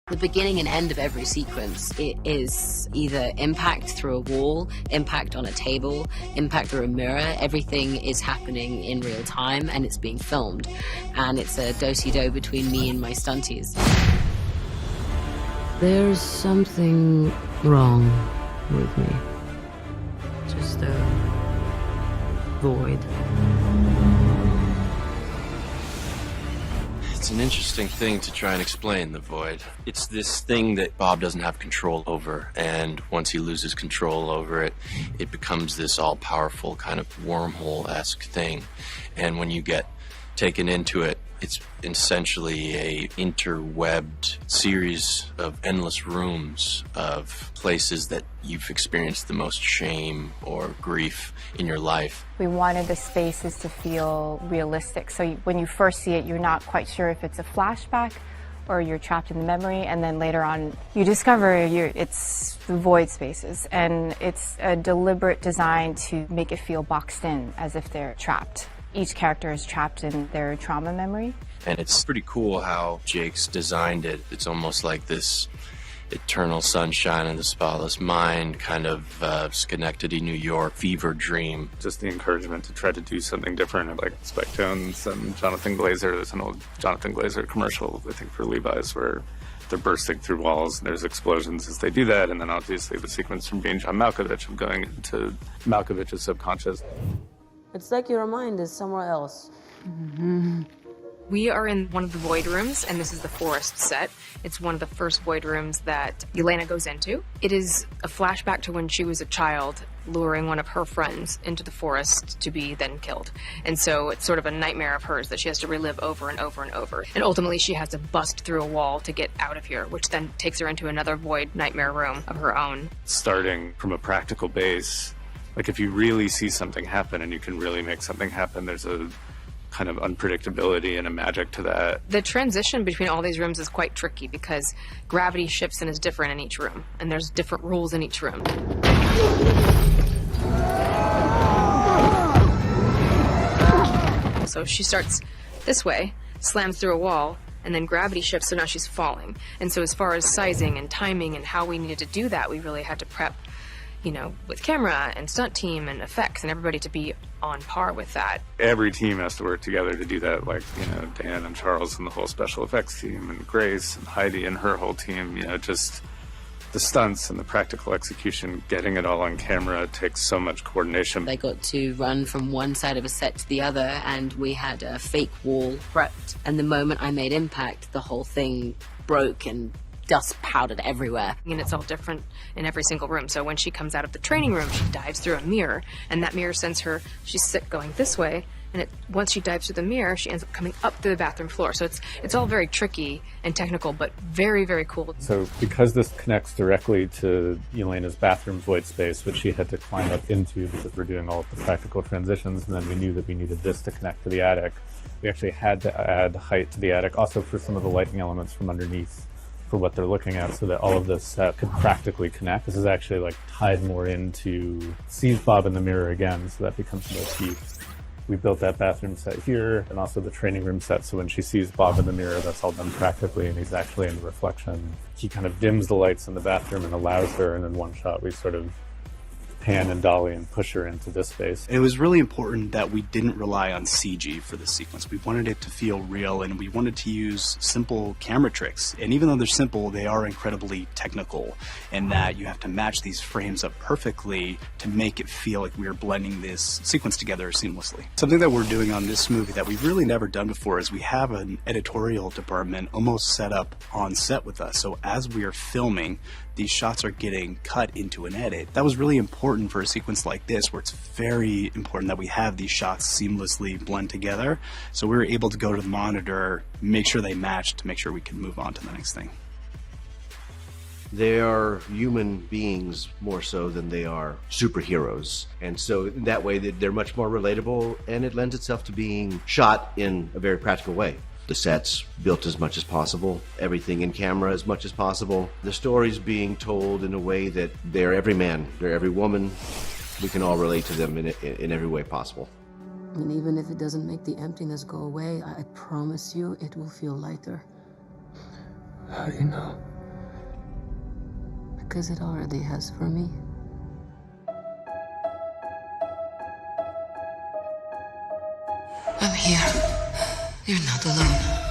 The beginning and end of every sequence, it is either impact through a wall, impact on a table, impact through a mirror. Everything is happening in real time and it's being filmed. And it's a do-si-do between me and my stunties. There's something wrong with me. Just a void. It's an interesting thing to try and explain, the void. It's this thing that Bob doesn't have control over, and once he loses control over it, it becomes this all-powerful kind of wormhole-esque thing. And when you get taken into it, it's essentially a interwebbed series of endless rooms of places that you've experienced the most shame or grief in your life. We wanted the spaces to feel realistic. So when you first see it, you're not quite sure if it's a flashback or you're trapped in the memory, and then later on you discover it's the void spaces. And it's a deliberate design to make it feel boxed in, as if they're trapped. Each character is trapped in their trauma memory. And it's pretty cool how Jake's designed it. It's almost like this eternal sunshine of the spotless mind, kind of Schenectady, New York fever dream. Just the encouragement to try to do something different, like Spike Jones and Jonathan Glazer. There's an old Jonathan Glazer commercial, I think, for Levi's, where they're bursting through walls and there's explosions as they do that. And then obviously the sequence from being John Malkovich of going into Malkovich's subconscious. It's like your mind is somewhere else. Mm-hmm. We are in one of the void rooms, and this is the forest set. It's one of the first void rooms that Elena goes into. It is a flashback to when she was a child, luring one of her friends into the forest to be then killed. And so it's sort of a nightmare of hers that she has to relive over and over and over. And ultimately she has to bust through a wall to get out of here, which then takes her into another void nightmare room of her own. Starting from a practical base, like if you really see something happen and you can really make something happen, there's a kind of unpredictability and a magic to that. The transition between all these rooms is quite tricky because gravity shifts and is different in each room, and there's different rules in each room. So she starts this way, slams through a wall, and then gravity shifts, so now she's falling. And so as far as sizing and timing and how we needed to do that, we really had to prep, you know, with camera and stunt team and effects and everybody to be on par with that. Every team has to work together to do that, like, you know, Dan and Charles and the whole special effects team, and Grace and Heidi and her whole team, you know, just the stunts and the practical execution, getting it all on camera takes so much coordination. They got to run from one side of a set to the other, and we had a fake wall prepped. And the moment I made impact, the whole thing broke and dust powdered everywhere. And it's all different in every single room. So when she comes out of the training room, she dives through a mirror, and that mirror sends her, she's sick going this way, and once she dives through the mirror, she ends up coming up through the bathroom floor. So it's all very tricky and technical, but very, very cool. So because this connects directly to Elena's bathroom void space, which she had to climb up into because we're doing all of the practical transitions, and then we knew that we needed this to connect to the attic, we actually had to add height to the attic, also for some of the lighting elements from underneath, for what they're looking at, so that all of this set could practically connect. This is actually like tied more into sees Bob in the mirror again, so that becomes motif. We built that bathroom set here, and also the training room set, so when she sees Bob in the mirror, that's all done practically, and he's actually in the reflection. He kind of dims the lights in the bathroom and allows her, and in one shot we sort of pan and dolly and push her into this space. It was really important that we didn't rely on CG for the sequence. We wanted it to feel real, and we wanted to use simple camera tricks. And even though they're simple, they are incredibly technical, in that you have to match these frames up perfectly to make it feel like we are blending this sequence together seamlessly. Something that we're doing on this movie that we've really never done before is we have an editorial department almost set up on set with us. So as we are filming, these shots are getting cut into an edit. That was really important for a sequence like this, where it's very important that we have these shots seamlessly blend together. So we were able to go to the monitor, make sure they matched, to make sure we could move on to the next thing. They are human beings more so than they are superheroes. And so that way they're much more relatable, and it lends itself to being shot in a very practical way. The sets built as much as possible, everything in camera as much as possible. The stories being told in a way that they're every man, they're every woman. We can all relate to them in every way possible. And even if it doesn't make the emptiness go away, I promise you it will feel lighter. How do you know? because it already has for me. I'm here. You're not alone.